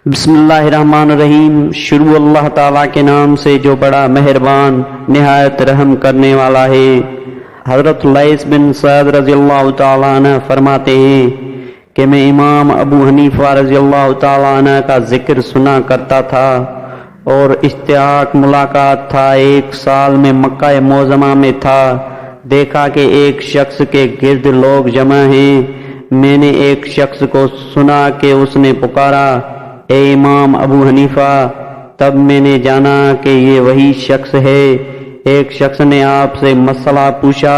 بسم اللہ الرحمن الرحیم۔ شروع اللہ تعالیٰ کے نام سے جو بڑا مہربان نہایت رحم کرنے والا ہے۔ حضرت لیث بن سعد رضی اللہ تعالیٰ عنہ فرماتے ہیں کہ میں امام ابو حنیفہ رضی اللہ تعالیٰ عنہ کا ذکر سنا کرتا تھا اور اشتیاق ملاقات تھا۔ ایک سال میں مکہ معظمہ میں تھا، دیکھا کہ ایک شخص کے گرد لوگ جمع ہیں۔ میں نے ایک شخص کو سنا کہ اس نے پکارا، اے امام ابو حنیفہ! تب میں نے جانا کہ یہ وہی شخص ہے۔ ایک شخص نے آپ سے مسئلہ پوچھا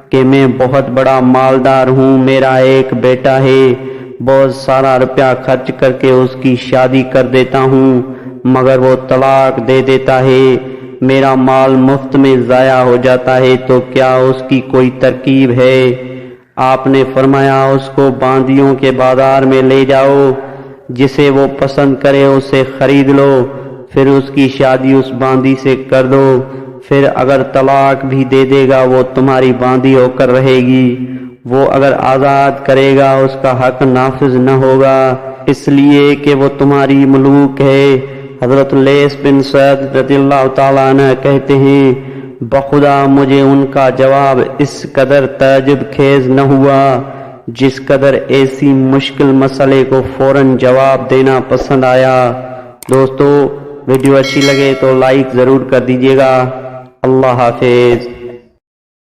کہ میں بہت بڑا مالدار ہوں، میرا ایک بیٹا ہے، بہت سارا روپیہ خرچ کر کے اس کی شادی کر دیتا ہوں مگر وہ طلاق دے دیتا ہے، میرا مال مفت میں ضائع ہو جاتا ہے، تو کیا اس کی کوئی ترکیب ہے؟ آپ نے فرمایا، اس کو باندیوں کے بازار میں لے جاؤ، جسے وہ پسند کرے اسے خرید لو، پھر اس کی شادی اس باندی سے کر دو، پھر اگر طلاق بھی دے دے گا وہ تمہاری باندی ہو کر رہے گی، وہ اگر آزاد کرے گا اس کا حق نافذ نہ ہوگا، اس لیے کہ وہ تمہاری ملوک ہے۔ حضرت لیث بن سعد رضی اللہ تعالیٰ عنہ کہتے ہیں، بخدا مجھے ان کا جواب اس قدر تعجب خیز نہ ہوا جس قدر ایسی مشکل مسئلے کو فوراً جواب دینا پسند آیا۔ دوستو، ویڈیو اچھی لگے تو لائک ضرور کر دیجیے گا۔ اللہ حافظ۔